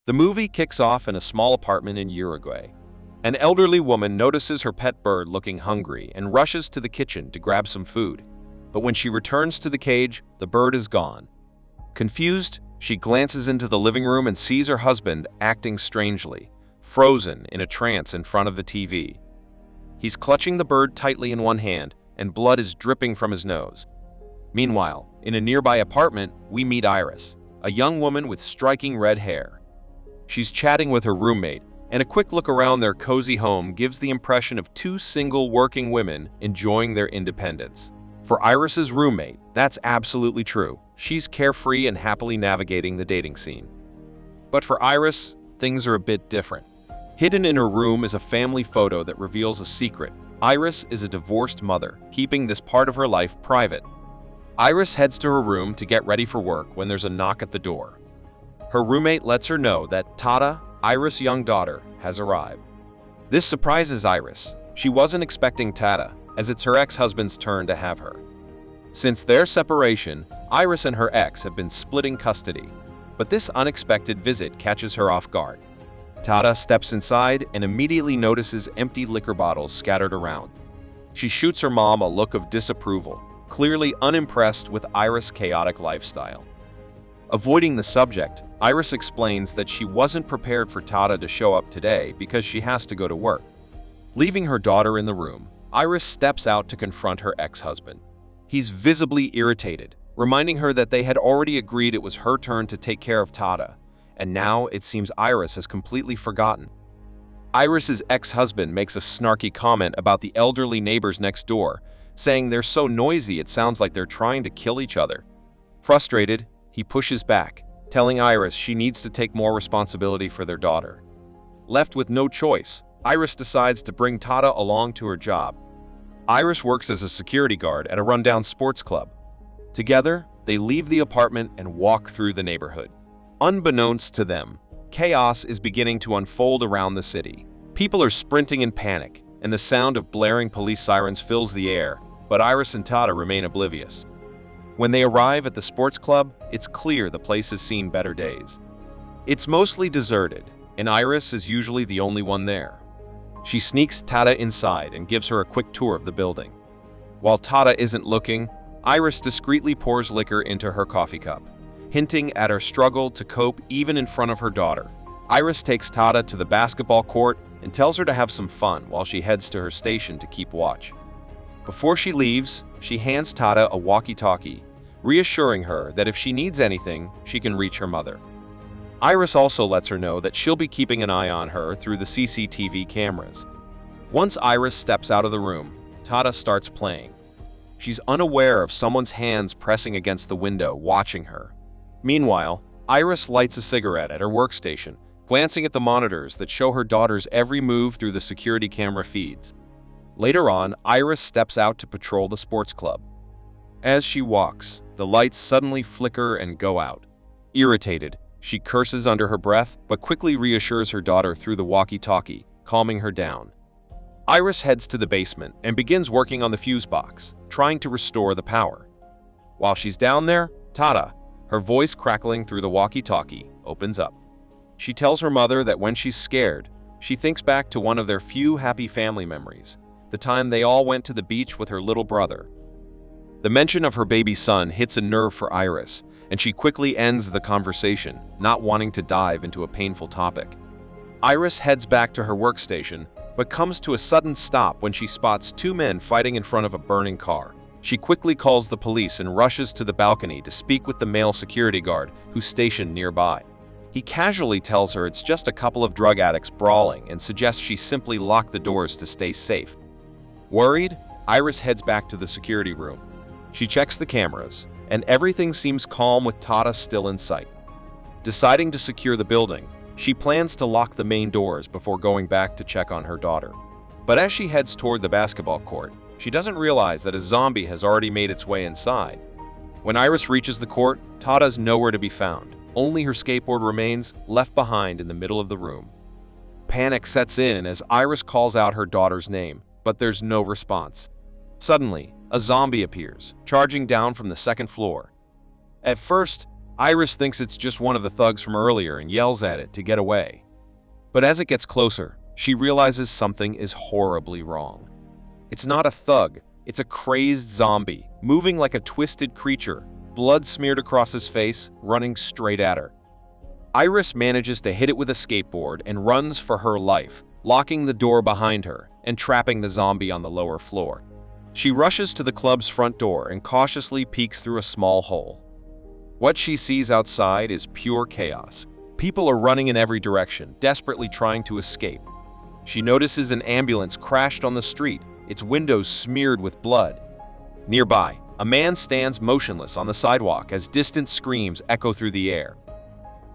The movie kicks off in a small apartment in Uruguay. An elderly woman notices her pet bird looking hungry and rushes to the kitchen to grab some food. But when she returns to the cage, the bird is gone. Confused, she glances into the living room and sees her husband acting strangely, frozen in a trance in front of the TV. He's clutching the bird tightly in one hand, and blood is dripping from his nose. Meanwhile, in a nearby apartment, we meet Iris, a young woman with striking red hair. She's chatting with her roommate, and a quick look around their cozy home gives the impression of two single working women enjoying their independence. For Iris's roommate, that's absolutely true. She's carefree and happily navigating the dating scene. But for Iris, things are a bit different. Hidden in her room is a family photo that reveals a secret. Iris is a divorced mother, keeping this part of her life private. Iris heads to her room to get ready for work when there's a knock at the door. Her roommate lets her know that Tata, Iris' young daughter, has arrived. This surprises Iris. She wasn't expecting Tata, as it's her ex-husband's turn to have her. Since their separation, Iris and her ex have been splitting custody, but this unexpected visit catches her off guard. Tata steps inside and immediately notices empty liquor bottles scattered around. She shoots her mom a look of disapproval, clearly unimpressed with Iris' chaotic lifestyle. Avoiding the subject, Iris explains that she wasn't prepared for Tata to show up today because she has to go to work. Leaving her daughter in the room, Iris steps out to confront her ex-husband. He's visibly irritated, reminding her that they had already agreed it was her turn to take care of Tata, and now it seems Iris has completely forgotten. Iris's ex-husband makes a snarky comment about the elderly neighbors next door, saying they're so noisy it sounds like they're trying to kill each other. Frustrated, he pushes back, telling Iris she needs to take more responsibility for their daughter. Left with no choice, Iris decides to bring Tata along to her job. Iris works as a security guard at a rundown sports club. Together, they leave the apartment and walk through the neighborhood. Unbeknownst to them, chaos is beginning to unfold around the city. People are sprinting in panic, and the sound of blaring police sirens fills the air, but Iris and Tata remain oblivious. When they arrive at the sports club, it's clear the place has seen better days. It's mostly deserted, and Iris is usually the only one there. She sneaks Tata inside and gives her a quick tour of the building. While Tata isn't looking, Iris discreetly pours liquor into her coffee cup, hinting at her struggle to cope even in front of her daughter. Iris takes Tata to the basketball court and tells her to have some fun while she heads to her station to keep watch. Before she leaves, she hands Tata a walkie-talkie, reassuring her that if she needs anything, she can reach her mother. Iris also lets her know that she'll be keeping an eye on her through the CCTV cameras. Once Iris steps out of the room, Tata starts playing. She's unaware of someone's hands pressing against the window, watching her. Meanwhile, Iris lights a cigarette at her workstation, glancing at the monitors that show her daughter's every move through the security camera feeds. Later on, Iris steps out to patrol the sports club. As she walks, the lights suddenly flicker and go out. Irritated, she curses under her breath, but quickly reassures her daughter through the walkie-talkie, calming her down. Iris heads to the basement and begins working on the fuse box, trying to restore the power. While she's down there, Tata, her voice crackling through the walkie-talkie, opens up. She tells her mother that when she's scared, she thinks back to one of their few happy family memories, the time they all went to the beach with her little brother. The mention of her baby son hits a nerve for Iris, and she quickly ends the conversation, not wanting to dive into a painful topic. Iris heads back to her workstation, but comes to a sudden stop when she spots two men fighting in front of a burning car. She quickly calls the police and rushes to the balcony to speak with the male security guard who's stationed nearby. He casually tells her it's just a couple of drug addicts brawling and suggests she simply lock the doors to stay safe. Worried, Iris heads back to the security room. She checks the cameras, and everything seems calm with Tata still in sight. Deciding to secure the building, she plans to lock the main doors before going back to check on her daughter. But as she heads toward the basketball court, she doesn't realize that a zombie has already made its way inside. When Iris reaches the court, Tata's nowhere to be found. Only her skateboard remains, left behind in the middle of the room. Panic sets in as Iris calls out her daughter's name, but there's no response. Suddenly, a zombie appears, charging down from the second floor. At first, Iris thinks it's just one of the thugs from earlier and yells at it to get away. But as it gets closer, she realizes something is horribly wrong. It's not a thug, it's a crazed zombie, moving like a twisted creature, blood smeared across his face, running straight at her. Iris manages to hit it with a skateboard and runs for her life, locking the door behind her and trapping the zombie on the lower floor. She rushes to the club's front door and cautiously peeks through a small hole. What she sees outside is pure chaos. People are running in every direction, desperately trying to escape. She notices an ambulance crashed on the street, its windows smeared with blood. Nearby, a man stands motionless on the sidewalk as distant screams echo through the air.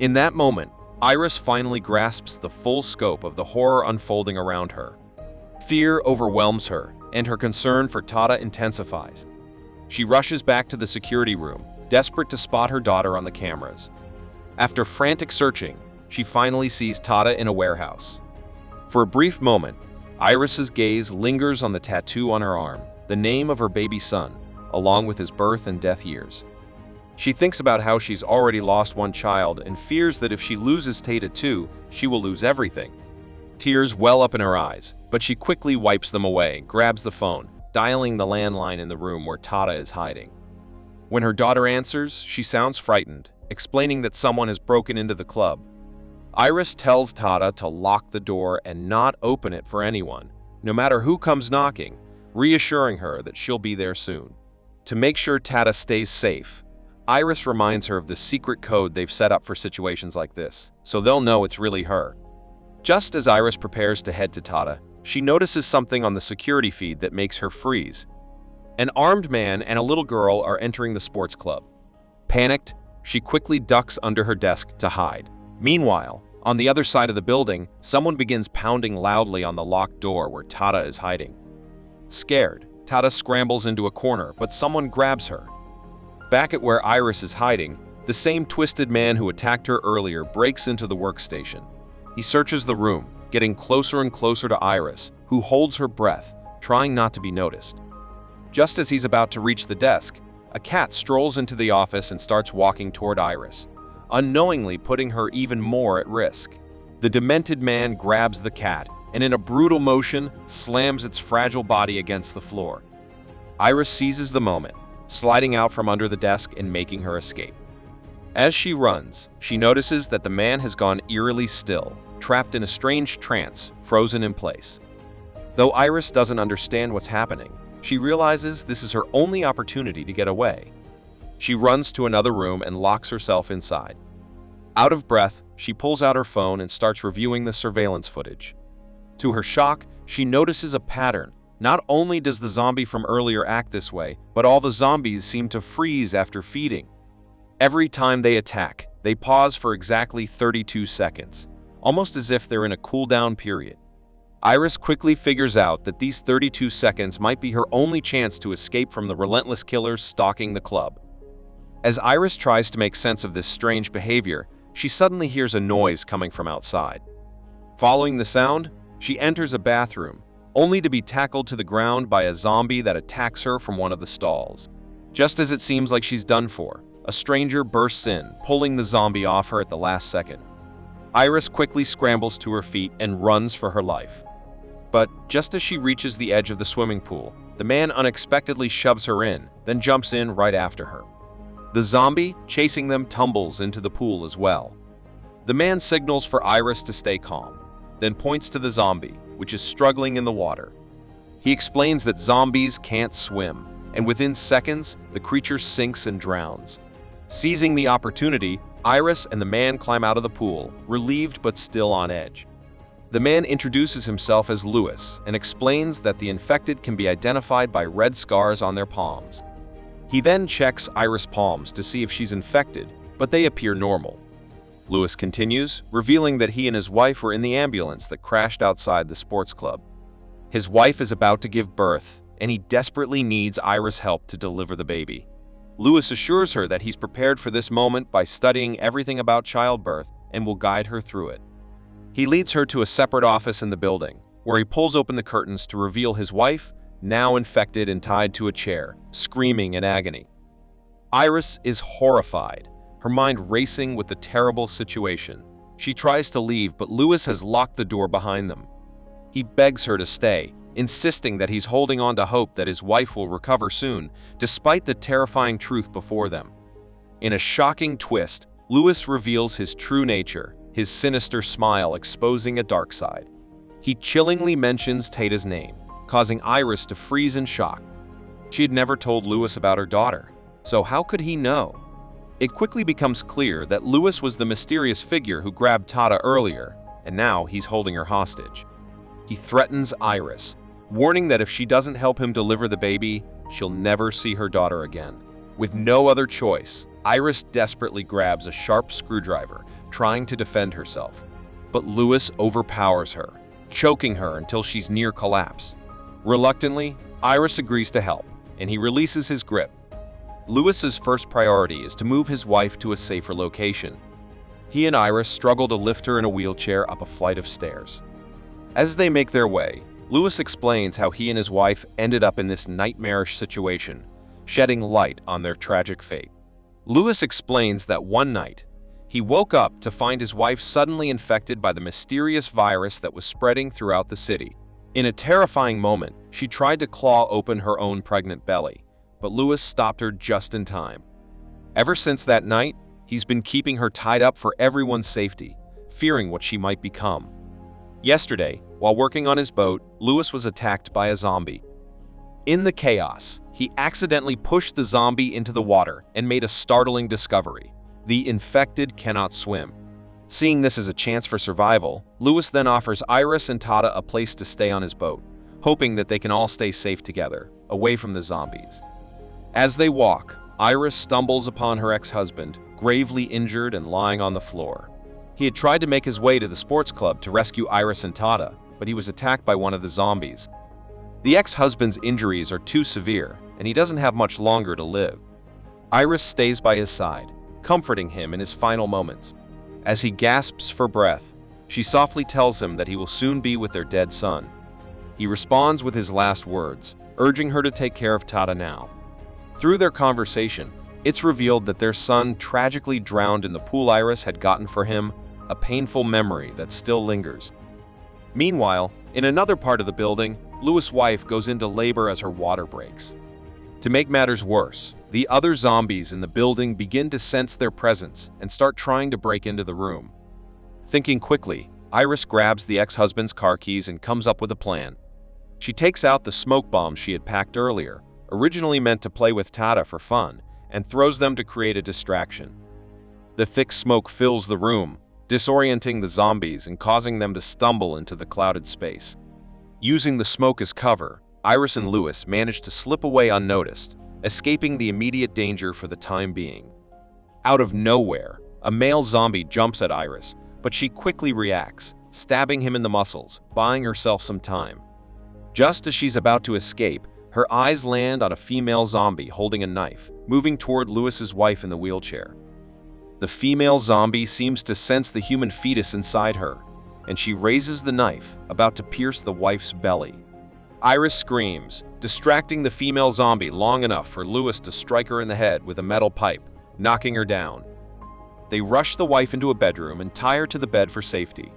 In that moment, Iris finally grasps the full scope of the horror unfolding around her. Fear overwhelms her, and her concern for Tata intensifies. She rushes back to the security room, desperate to spot her daughter on the cameras. After frantic searching, she finally sees Tata in a warehouse. For a brief moment, Iris's gaze lingers on the tattoo on her arm, the name of her baby son, along with his birth and death years. She thinks about how she's already lost one child and fears that if she loses Tata too, she will lose everything. Tears well up in her eyes, but she quickly wipes them away, grabs the phone, dialing the landline in the room where Tata is hiding. When her daughter answers, she sounds frightened, explaining that someone has broken into the club. Iris tells Tata to lock the door and not open it for anyone, no matter who comes knocking, reassuring her that she'll be there soon. To make sure Tata stays safe, Iris reminds her of the secret code they've set up for situations like this, so they'll know it's really her. Just as Iris prepares to head to Tata, she notices something on the security feed that makes her freeze. An armed man and a little girl are entering the sports club. Panicked, she quickly ducks under her desk to hide. Meanwhile, on the other side of the building, someone begins pounding loudly on the locked door where Tata is hiding. Scared, Tata scrambles into a corner, but someone grabs her. Back at where Iris is hiding, the same twisted man who attacked her earlier breaks into the workstation. He searches the room, getting closer and closer to Iris, who holds her breath, trying not to be noticed. Just as he's about to reach the desk, a cat strolls into the office and starts walking toward Iris, unknowingly putting her even more at risk. The demented man grabs the cat and in a brutal motion slams its fragile body against the floor. Iris seizes the moment, sliding out from under the desk and making her escape. As she runs, she notices that the man has gone eerily still, trapped in a strange trance, frozen in place. Though Iris doesn't understand what's happening, she realizes this is her only opportunity to get away. She runs to another room and locks herself inside. Out of breath, she pulls out her phone and starts reviewing the surveillance footage. To her shock, she notices a pattern. Not only does the zombie from earlier act this way, but all the zombies seem to freeze after feeding. Every time they attack, they pause for exactly 32 seconds, almost as if they're in a cool-down period. Iris quickly figures out that these 32 seconds might be her only chance to escape from the relentless killers stalking the club. As Iris tries to make sense of this strange behavior, she suddenly hears a noise coming from outside. Following the sound, she enters a bathroom, only to be tackled to the ground by a zombie that attacks her from one of the stalls. Just as it seems like she's done for, a stranger bursts in, pulling the zombie off her at the last second. Iris quickly scrambles to her feet and runs for her life. But just as she reaches the edge of the swimming pool, the man unexpectedly shoves her in, then jumps in right after her. The zombie, chasing them, tumbles into the pool as well. The man signals for Iris to stay calm, then points to the zombie, which is struggling in the water. He explains that zombies can't swim, and within seconds, the creature sinks and drowns. Seizing the opportunity, Iris and the man climb out of the pool, relieved but still on edge. The man introduces himself as Lewis and explains that the infected can be identified by red scars on their palms. He then checks Iris' palms to see if she's infected, but they appear normal. Lewis continues, revealing that he and his wife were in the ambulance that crashed outside the sports club. His wife is about to give birth, and he desperately needs Iris' help to deliver the baby. Lewis assures her that he's prepared for this moment by studying everything about childbirth and will guide her through it. He leads her to a separate office in the building, where he pulls open the curtains to reveal his wife, now infected and tied to a chair, screaming in agony. Iris is horrified. her mind racing with the terrible situation. She tries to leave, but Lewis has locked the door behind them. He begs her to stay, insisting that he's holding on to hope that his wife will recover soon, despite the terrifying truth before them. In a shocking twist, Lewis reveals his true nature, his sinister smile exposing a dark side. He chillingly mentions Tada's name, causing Iris to freeze in shock. She had never told Lewis about her daughter, so how could he know? It quickly becomes clear that Lewis was the mysterious figure who grabbed Tada earlier, and now he's holding her hostage. He threatens Iris, warning that if she doesn't help him deliver the baby, she'll never see her daughter again. With no other choice, Iris desperately grabs a sharp screwdriver, trying to defend herself. But Lewis overpowers her, choking her until she's near collapse. Reluctantly, Iris agrees to help, and he releases his grip. Lewis's first priority is to move his wife to a safer location. He and Iris struggle to lift her in a wheelchair up a flight of stairs. As they make their way, Lewis explains how he and his wife ended up in this nightmarish situation, shedding light on their tragic fate. Lewis explains that one night, he woke up to find his wife suddenly infected by the mysterious virus that was spreading throughout the city. In a terrifying moment, she tried to claw open her own pregnant belly, but Lewis stopped her just in time. Ever since that night, he's been keeping her tied up for everyone's safety, fearing what she might become. Yesterday, while working on his boat, Lewis was attacked by a zombie. In the chaos, he accidentally pushed the zombie into the water and made a startling discovery. The infected cannot swim. Seeing this as a chance for survival, Lewis then offers Iris and Tada a place to stay on his boat, hoping that they can all stay safe together, away from the zombies. As they walk, Iris stumbles upon her ex-husband, gravely injured and lying on the floor. He had tried to make his way to the sports club to rescue Iris and Tada, but he was attacked by one of the zombies. The ex-husband's injuries are too severe, and he doesn't have much longer to live. Iris stays by his side, comforting him in his final moments. As he gasps for breath, she softly tells him that he will soon be with their dead son. He responds with his last words, urging her to take care of Tada now. Through their conversation, it's revealed that their son tragically drowned in the pool Iris had gotten for him, a painful memory that still lingers. Meanwhile, in another part of the building, Lewis' wife goes into labor as her water breaks. To make matters worse, the other zombies in the building begin to sense their presence and start trying to break into the room. Thinking quickly, Iris grabs the ex-husband's car keys and comes up with a plan. She takes out the smoke bombs she had packed earlier, originally meant to play with Tada for fun, and throws them to create a distraction. The thick smoke fills the room, disorienting the zombies and causing them to stumble into the clouded space. Using the smoke as cover, Iris and Lewis manage to slip away unnoticed, escaping the immediate danger for the time being. Out of nowhere, a male zombie jumps at Iris, but she quickly reacts, stabbing him in the muscles, buying herself some time. Just as she's about to escape, her eyes land on a female zombie holding a knife, moving toward Lewis's wife in the wheelchair. The female zombie seems to sense the human fetus inside her, and she raises the knife, about to pierce the wife's belly. Iris screams, distracting the female zombie long enough for Lewis to strike her in the head with a metal pipe, knocking her down. They rush the wife into a bedroom and tie her to the bed for safety.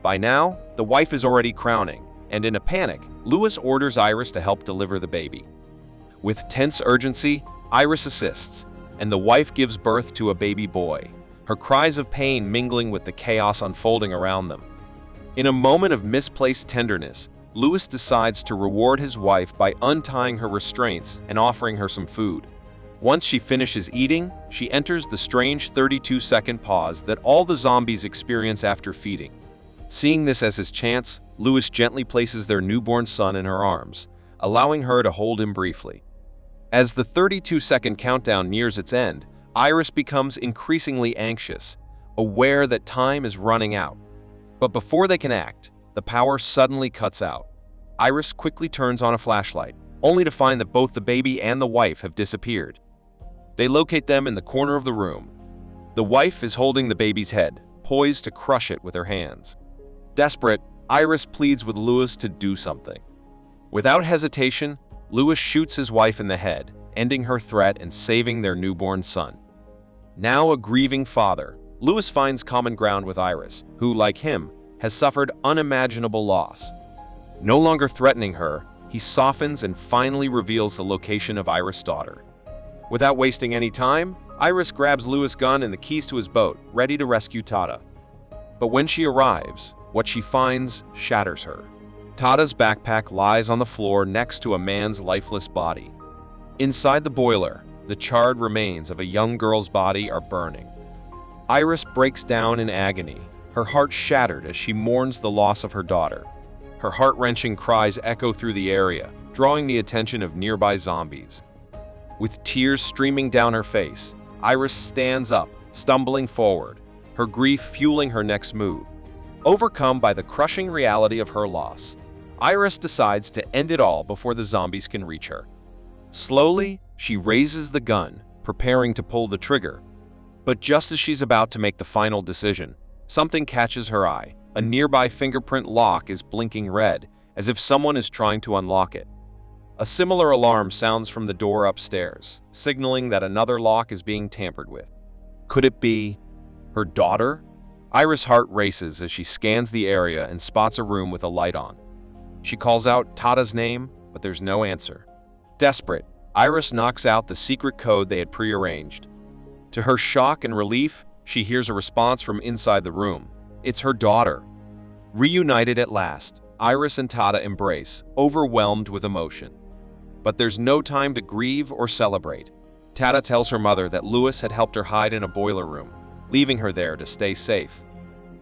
By now, the wife is already crowning, and in a panic, Lewis orders Iris to help deliver the baby. With tense urgency, Iris assists, and the wife gives birth to a baby boy, her cries of pain mingling with the chaos unfolding around them. In a moment of misplaced tenderness, Lewis decides to reward his wife by untying her restraints and offering her some food. Once she finishes eating, she enters the strange 32-second pause that all the zombies experience after feeding. Seeing this as his chance, Lewis gently places their newborn son in her arms, allowing her to hold him briefly. As the 32-second countdown nears its end, Iris becomes increasingly anxious, aware that time is running out. But before they can act, the power suddenly cuts out. Iris quickly turns on a flashlight, only to find that both the baby and the wife have disappeared. They locate them in the corner of the room. The wife is holding the baby's head, poised to crush it with her hands. Desperate, Iris pleads with Lewis to do something. Without hesitation, Lewis shoots his wife in the head, ending her threat and saving their newborn son. Now a grieving father, Louis finds common ground with Iris, who, like him, has suffered unimaginable loss. No longer threatening her, he softens and finally reveals the location of Iris' daughter. Without wasting any time, Iris grabs Louis' gun and the keys to his boat, ready to rescue Tada. But when she arrives, what she finds shatters her. Tada's backpack lies on the floor next to a man's lifeless body. Inside the boiler, the charred remains of a young girl's body are burning. Iris breaks down in agony, her heart shattered as she mourns the loss of her daughter. Her heart-wrenching cries echo through the area, drawing the attention of nearby zombies. With tears streaming down her face, Iris stands up, stumbling forward, her grief fueling her next move. Overcome by the crushing reality of her loss, Iris decides to end it all before the zombies can reach her. Slowly, she raises the gun, preparing to pull the trigger. But just as she's about to make the final decision, something catches her eye. A nearby fingerprint lock is blinking red, as if someone is trying to unlock it. A similar alarm sounds from the door upstairs, signaling that another lock is being tampered with. Could it be her daughter? Iris' heart races as she scans the area and spots a room with a light on. She calls out Tada's name, but there's no answer. Desperate, Iris knocks out the secret code they had prearranged. To her shock and relief, she hears a response from inside the room. It's her daughter. Reunited at last, Iris and Tada embrace, overwhelmed with emotion. But there's no time to grieve or celebrate. Tada tells her mother that Louis had helped her hide in a boiler room, leaving her there to stay safe.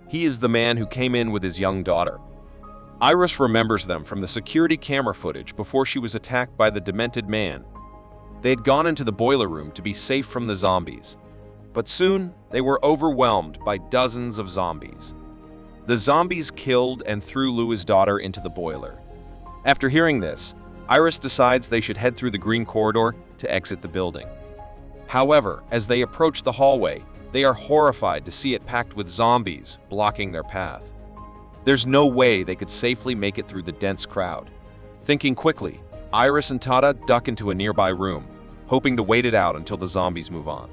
He is the man who came in with his young daughter. Iris remembers them from the security camera footage before she was attacked by the demented man. They had gone into the boiler room to be safe from the zombies. But soon, they were overwhelmed by dozens of zombies. The zombies killed and threw Louis' daughter into the boiler. After hearing this, Iris decides they should head through the green corridor to exit the building. However, as they approach the hallway, they are horrified to see it packed with zombies, blocking their path. There's no way they could safely make it through the dense crowd. Thinking quickly, Iris and Tada duck into a nearby room, hoping to wait it out until the zombies move on.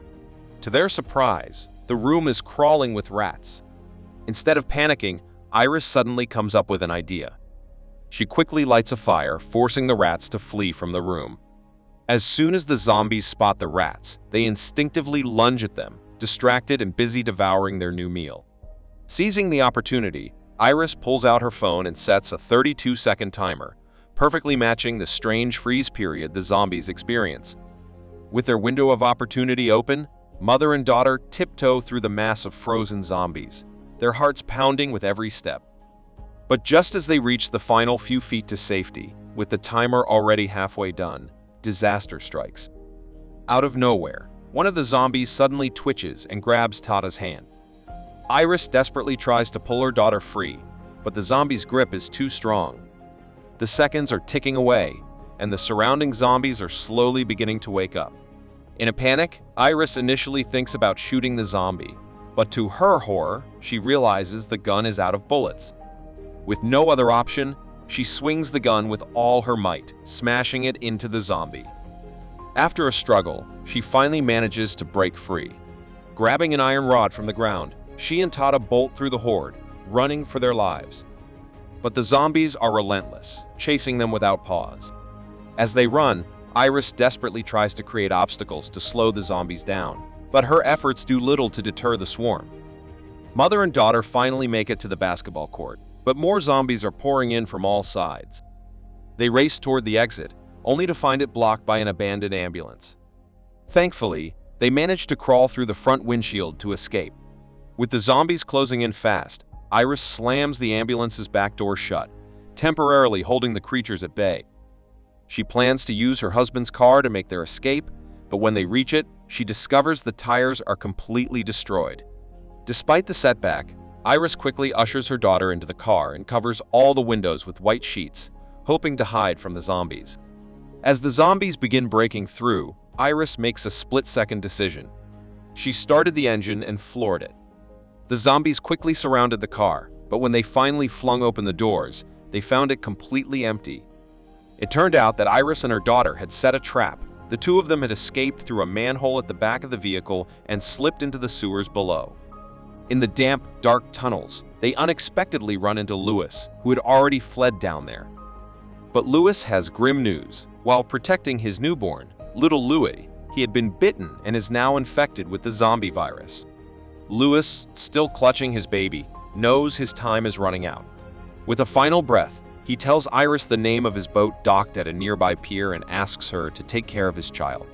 To their surprise, the room is crawling with rats. Instead of panicking, Iris suddenly comes up with an idea. She quickly lights a fire, forcing the rats to flee from the room. As soon as the zombies spot the rats, they instinctively lunge at them, distracted and busy devouring their new meal. Seizing the opportunity, Iris pulls out her phone and sets a 32-second timer, perfectly matching the strange freeze period the zombies experience. With their window of opportunity open, mother and daughter tiptoe through the mass of frozen zombies, their hearts pounding with every step. But just as they reach the final few feet to safety, with the timer already halfway done, disaster strikes. Out of nowhere, one of the zombies suddenly twitches and grabs Tada's hand. Iris desperately tries to pull her daughter free, but the zombie's grip is too strong. The seconds are ticking away, and the surrounding zombies are slowly beginning to wake up. In a panic, Iris initially thinks about shooting the zombie, but to her horror, she realizes the gun is out of bullets. With no other option, she swings the gun with all her might, smashing it into the zombie. After a struggle, she finally manages to break free. Grabbing an iron rod from the ground, she and Tada bolt through the horde, running for their lives. But the zombies are relentless, chasing them without pause. As they run, Iris desperately tries to create obstacles to slow the zombies down, but her efforts do little to deter the swarm. Mother and daughter finally make it to the basketball court, but more zombies are pouring in from all sides. They race toward the exit, only to find it blocked by an abandoned ambulance. Thankfully, they manage to crawl through the front windshield to escape. With the zombies closing in fast, Iris slams the ambulance's back door shut, temporarily holding the creatures at bay. She plans to use her husband's car to make their escape, but when they reach it, she discovers the tires are completely destroyed. Despite the setback, Iris quickly ushers her daughter into the car and covers all the windows with white sheets, hoping to hide from the zombies. As the zombies begin breaking through, Iris makes a split-second decision. She started the engine and floored it. The zombies quickly surrounded the car, but when they finally flung open the doors, they found it completely empty. It turned out that Iris and her daughter had set a trap, The two of them had escaped through a manhole at the back of the vehicle and slipped into the sewers below. In the damp, dark tunnels, they unexpectedly run into Louis, who had already fled down there. But Louis has grim news. While protecting his newborn, little Louis, he had been bitten and is now infected with the zombie virus. Louis, still clutching his baby, knows his time is running out. With a final breath, he tells Iris the name of his boat docked at a nearby pier and asks her to take care of his child.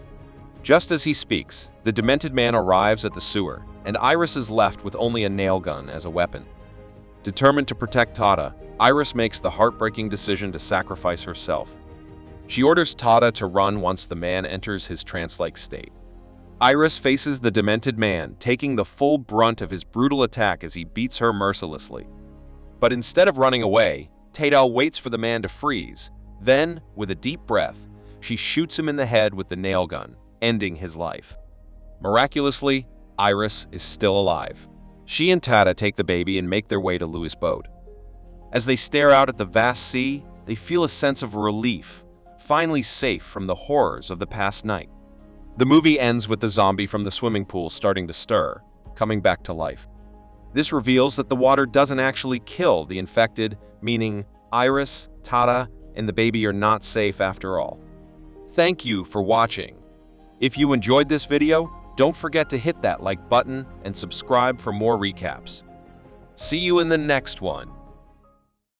Just as he speaks, the demented man arrives at the sewer, and Iris is left with only a nail gun as a weapon. Determined to protect Tata, Iris makes the heartbreaking decision to sacrifice herself. She orders Tata to run once the man enters his trance-like state. Iris faces the demented man, taking the full brunt of his brutal attack as he beats her mercilessly. But instead of running away, Tata waits for the man to freeze. Then, with a deep breath, she shoots him in the head with the nail gun, ending his life. Miraculously, Iris is still alive. She and Tata take the baby and make their way to Louis' boat. As they stare out at the vast sea, they feel a sense of relief, finally safe from the horrors of the past night. The movie ends with the zombie from the swimming pool starting to stir, coming back to life. This reveals that the water doesn't actually kill the infected, meaning Iris, Tata, and the baby are not safe after all. Thank you for watching. If you enjoyed this video, don't forget to hit that like button and subscribe for more recaps. See you in the next one.